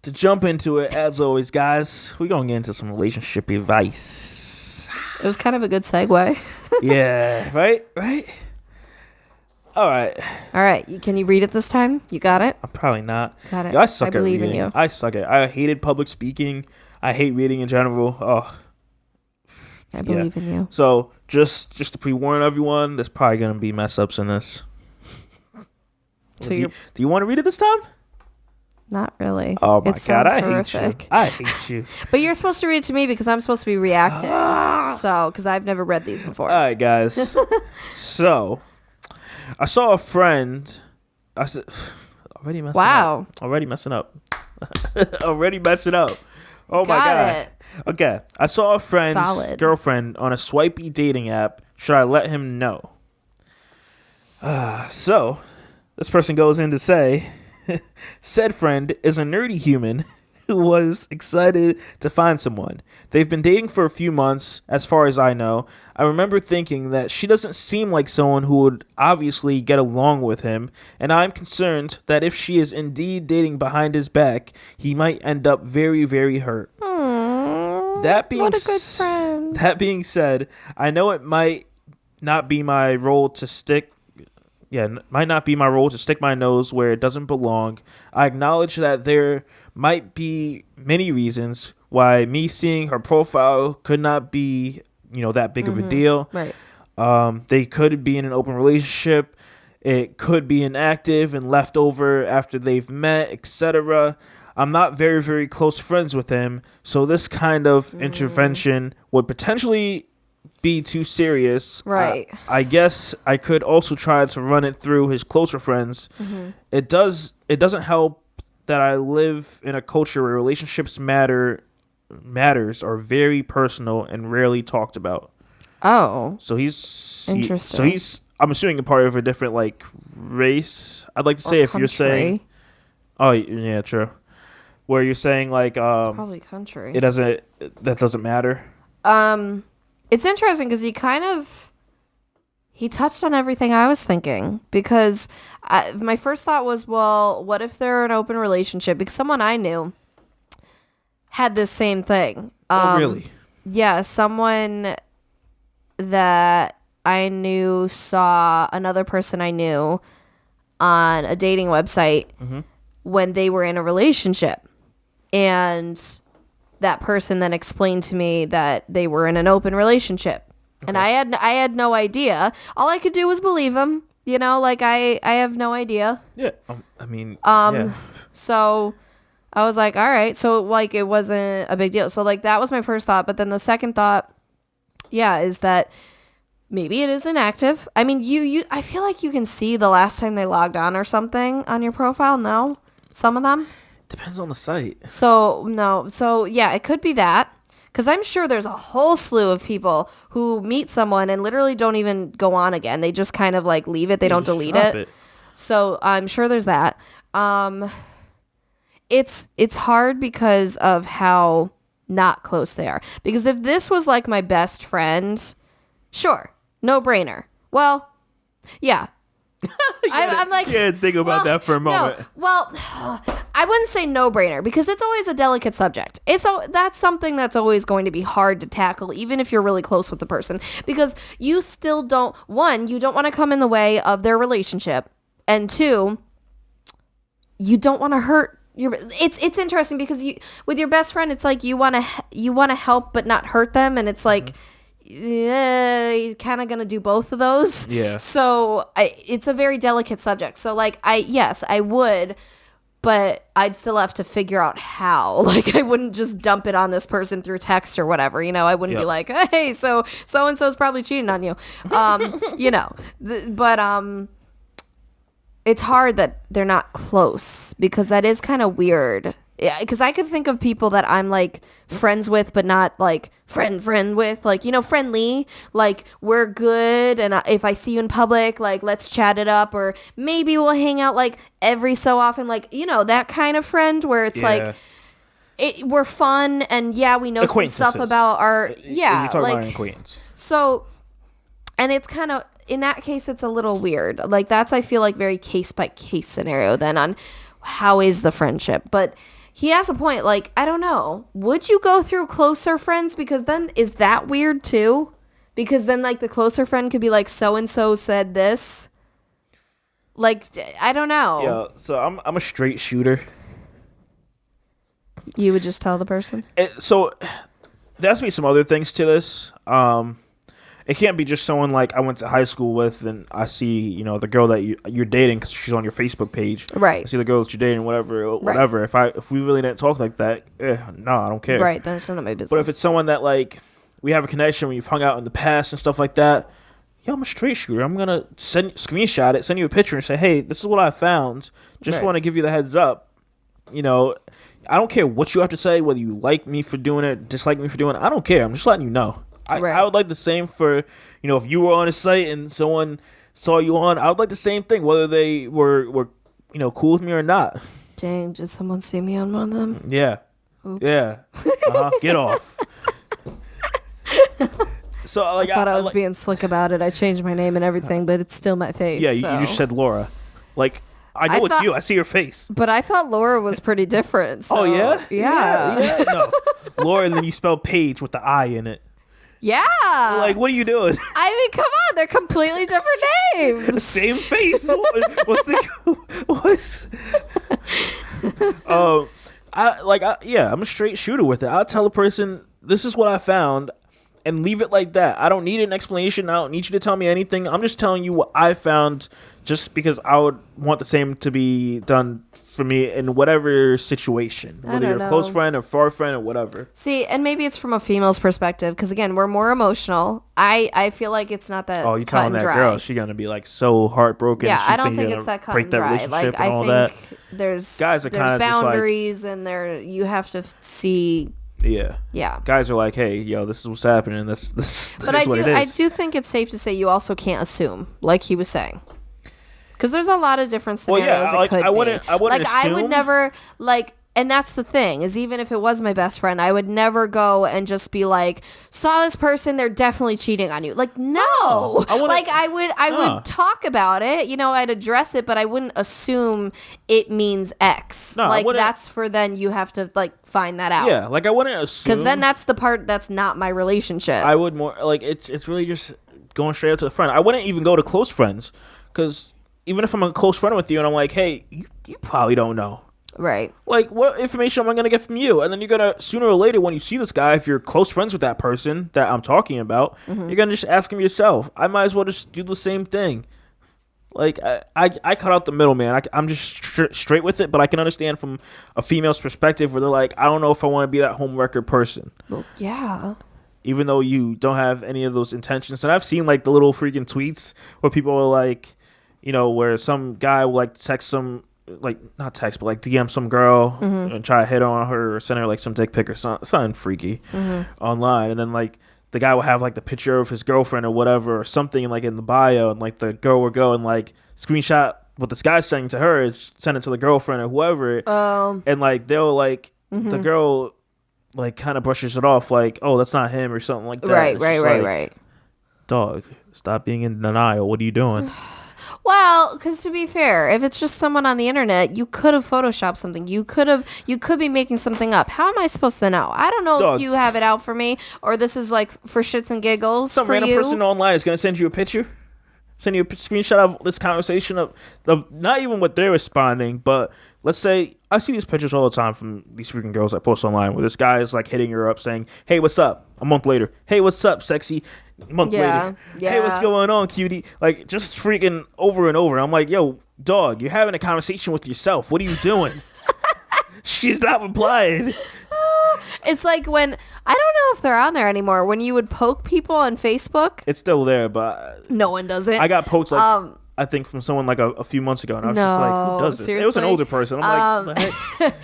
to jump into it, as always, guys, we're going to get into some relationship advice. It was kind of a good segue. Yeah, right? All right. Can you read it this time? You got it? I'm probably not. Got it. Yeah, I suck at believe reading. in you. I suck at it. I hated public speaking. I hate reading in general. Oh, I believe in you. So just to pre-warn everyone, there's probably going to be mess-ups in this. So do you want to read it this time? Not really. Oh my God, I horrific. hate you. I hate you. But you're supposed to read it to me because I'm supposed to be reacting. Because I've never read these before. All right, guys. So, I saw a friend. I said, already messing up. Already messing up. Oh my God. It. Okay. I saw a friend's girlfriend on a swipey dating app. Should I let him know? So, this person goes in to say, said friend is a nerdy human who was excited to find someone. They've been dating for a few months, as far as I know. I remember thinking that she doesn't seem like someone who would obviously get along with him, and I'm concerned that if she is indeed dating behind his back, he might end up very, very hurt. Aww, what a good friend. That being said, I know it might not be my role to stick my nose where it doesn't belong. I acknowledge that there might be many reasons why me seeing her profile could not be, that big of a deal. Right. They could be in an open relationship. It could be inactive and left over after they've met, etc. I'm not very, very close friends with him, so this kind of intervention would potentially be too serious. Right. I guess I could also try to run it through his closer friends. It doesn't help that I live in a culture where relationships matters are very personal and rarely talked about. Oh. So he's interesting. I'm assuming a part of a different race. I'd like to say, if country. you're saying, oh yeah, true. Where you're saying it's probably country. That doesn't matter. It's interesting because he touched on everything I was thinking, because my first thought was, well, what if they're in an open relationship? Because someone I knew had this same thing. Oh, really? Yeah, someone that I knew saw another person I knew on a dating website when they were in a relationship. And that person then explained to me that they were in an open relationship. Okay. And I had no idea. All I could do was believe him. I have no idea. Yeah. Yeah. So I was like, all right. So it wasn't a big deal. So that was my first thought. But then the second thought, is that maybe it is inactive. I mean, I feel like you can see the last time they logged on or something on your profile. No, some of them. Depends on the site. So, no. So, yeah, it could be that. Because I'm sure there's a whole slew of people who meet someone and literally don't even go on again. They just kind of leave it. They don't delete it. So, I'm sure there's that. It's hard because of how not close they are. Because if this was my best friend, sure, no brainer. Well, yeah. I'm think about that for a moment. No, well, I wouldn't say no brainer, because it's always a delicate subject. That's something that's always going to be hard to tackle, even if you're really close with the person, because you still don't want to come in the way of their relationship, and two, you don't want to hurt your. It's interesting because with your best friend, it's you want to help but not hurt them, and it's yeah, you're kind of gonna do both of those. Yeah. So it's a very delicate subject. So I would, but I'd still have to figure out how. I wouldn't just dump it on this person through text or whatever. I wouldn't be like, hey, so and so's probably cheating on you. But it's hard that they're not close, because that is kind of weird. Yeah, because I could think of people that I'm friends with, but not friend with, friendly, we're good, and if I see you in public, let's chat it up, or maybe we'll hang out every so often, that kind of friend where it's we're fun, and we know some stuff about our you talk about an acquaintance. So, and it's kind of, in that case, it's a little weird. That's, I feel very case by case scenario then on how is the friendship, but he has a point. Like, I don't know. Would you go through closer friends? Because then, is that weird too? Because then, like, the closer friend could be like, so-and-so said this. Like, I don't know. Yeah, so I'm a straight shooter. You would just tell the person? So there has to be some other things to this. It can't be just someone like I went to high school with, and I see, the girl that you're dating because she's on your Facebook page. Right. I see the girl that you're dating, whatever. If we really didn't talk like that, no, I don't care. Right. Then it's none of my business. But if it's someone that like we have a connection, we've hung out in the past and stuff like that, I'm a straight shooter. I'm gonna screenshot it, send you a picture, and say, hey, this is what I found. Just want to give you the heads up. I don't care what you have to say, whether you like me for doing it, dislike me for doing it. I don't care. I'm just letting you know. I would like the same for, if you were on a site and someone saw you on, I would like the same thing, whether they were cool with me or not. Dang, did someone see me on one of them? Yeah. Oops. Yeah. Get off. So I thought I was being slick about it. I changed my name and everything, but it's still my face. Yeah, so. you just said Laura. Like, I know it's you. I see your face. But I thought Laura was pretty different. So, oh, yeah? Yeah. No. Laura, and then you spell Paige with the I in it. Yeah. Like, what are you doing? I mean, come on. They're completely different names. Same face. I'm a straight shooter with it. I'll tell a person, this is what I found, and leave it like that. I don't need an explanation. I don't need you to tell me anything. I'm just telling you what I found, just because I would want the same to be done for me in whatever situation, whether you're a close friend or far friend or whatever. See, and maybe it's from a female's perspective, because again, we're more emotional. I feel like it's not that. Oh, you telling that girl she's gonna be like so heartbroken? Yeah, I don't think it's that cut and dry. Like, I think there's boundaries, and you have to see. Yeah. Guys are like, hey, this is what's happening. This but is what it is. I do think it's safe to say you also can't assume, like he was saying. Because there's a lot of different scenarios it could be. I wouldn't assume. I would never, and that's the thing, is even if it was my best friend, I would never go and just be like, saw this person, they're definitely cheating on you. Like, no. I would talk about it, I'd address it, but I wouldn't assume it means X. No, that's for then you have to, find that out. Yeah, I wouldn't assume. Because then that's the part that's not my relationship. I would more, it's really just going straight up to the friend. I wouldn't even go to close friends, because even if I'm a close friend with you and I'm like, hey, you probably don't know. Right. Like, what information am I going to get from you? And then you're going to, sooner or later, when you see this guy, if you're close friends with that person that I'm talking about, you're going to just ask him yourself. I might as well just do the same thing. Like, I cut out the middleman. I'm just straight with it, but I can understand from a female's perspective where they're like, I don't know if I want to be that homewrecker person. Well, yeah. Even though you don't have any of those intentions. And I've seen, the little freaking tweets where people are like, where some guy will, text some, not text, but, DM some girl and try to hit on her or send her, some dick pic or something freaky online. And then, the guy will have, the picture of his girlfriend or whatever or something, in the bio. And, the girl will go and, screenshot what this guy's saying to her and send it to the girlfriend or whoever. And, they'll, the girl, kind of brushes it off, oh, that's not him or something like that. Right. Dog, stop being in denial. What are you doing? Well, because to be fair, if it's just someone on the internet, you could have photoshopped something. You could be making something up. How am I supposed to know? I don't know if you have it out for me or this is for shits and giggles. Some random person online is going to send you a picture, send you a screenshot of this conversation of not even what they're responding, but let's say I see these pictures all the time from these freaking girls I post online where this guy is hitting her up saying, hey, what's up? A month later. Hey, what's up, sexy? A month later. Yeah. Hey, what's going on, cutie? Just freaking over and over. I'm like, yo, dog, you're having a conversation with yourself. What are you doing? She's not replying. It's like when, I don't know if they're on there anymore, when you would poke people on Facebook. It's still there, but no one does it. I got poked I think from someone a few months ago, and I was just like, who does this? Seriously? It was an older person. I'm like, what the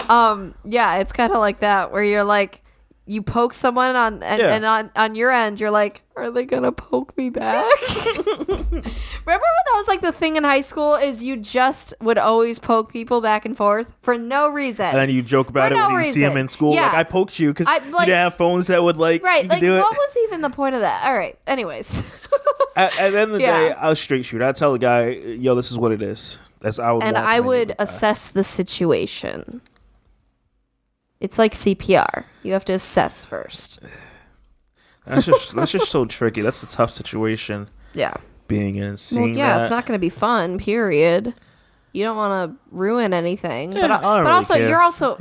heck? Yeah, it's kind of like that where you're like, you poke someone and on your end, you're like, are they gonna poke me back? Remember when that was the thing in high school is you just would always poke people back and forth for no reason. And then you joke about it when you see them in school. Yeah. I poked you because you didn't have phones that would right. You could do what was even the point of that? All right. Anyways. At the end of the day, I'll straight shoot. I tell the guy, yo, this is what it is. That's I would. And I would assess the situation. It's like CPR. You have to assess first. That's just so tricky. That's a tough situation. Yeah. Being in, seeing it's not going to be fun, period. You don't want to ruin anything. Yeah, but really also, care. you're also,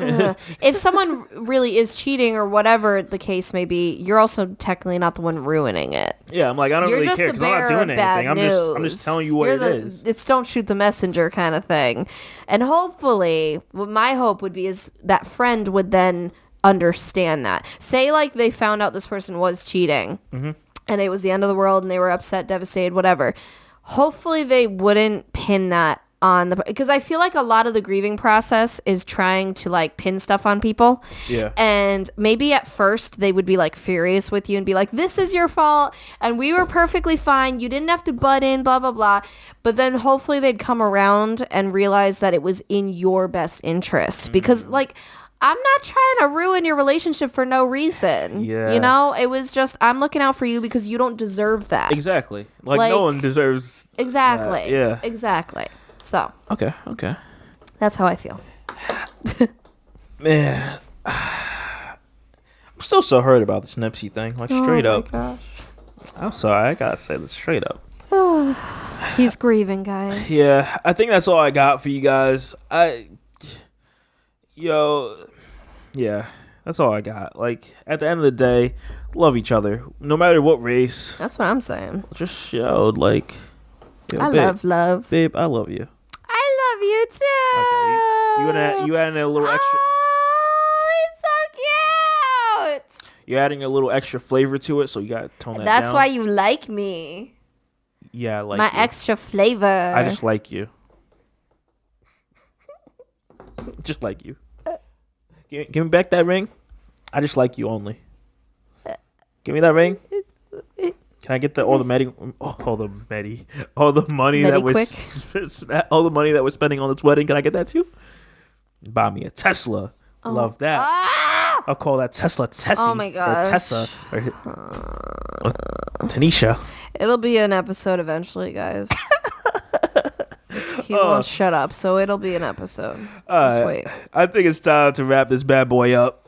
if someone really is cheating or whatever the case may be, you're also technically not the one ruining it. Yeah, I'm like, I don't You're really just care the because I'm not bearer doing of bad anything. I'm news. just telling you what it is. It's don't shoot the messenger kind of thing. And hopefully, what my hope would be is that friend would then understand that. Say, like, they found out this person was cheating, and it was the end of the world, and they were upset, devastated, whatever. Hopefully, they wouldn't pin that on the, because I feel like a lot of the grieving process is trying to like pin stuff on people. Yeah. And maybe at first they would be like furious with you and be like, this is your fault and we were perfectly fine, you didn't have to butt in, blah blah blah. But then hopefully they'd come around and realize that it was in your best interest, because like, I'm not trying to ruin your relationship for no reason. Yeah. You know, it was just, I'm looking out for you because you don't deserve that. Exactly. Like no one deserves Exactly. that. Yeah. Exactly. So. Okay. That's how I feel. Man. I'm still so hurt about this Nipsey thing. Like straight up. Gosh. I'm sorry. I gotta say this straight up. He's grieving, guys. Yeah. I think that's all I got for you guys. Yeah, that's all I got. Like, at the end of the day, love each other. No matter what race. That's what I'm saying. Just showed, like... I love love. Babe, I love you. I love you, too. Okay, you adding a little extra... Oh, he's so cute. You're adding a little extra flavor to it, so you gotta tone that down. That's why you like me. Yeah, I like my you. extra flavor. I just like you. Just like you. Give me back that ring. I just like you only. Give me that ring. Can I get all the money that we're spending on this wedding? Can I get that too? Buy me a Tesla. Oh. Love that. Ah! I'll call that Tesla Tessie. Oh my gosh. Or Tessa. Or Tanisha. It'll be an episode eventually, guys. He won't shut up, so it'll be an episode. Just wait. I think it's time to wrap this bad boy up.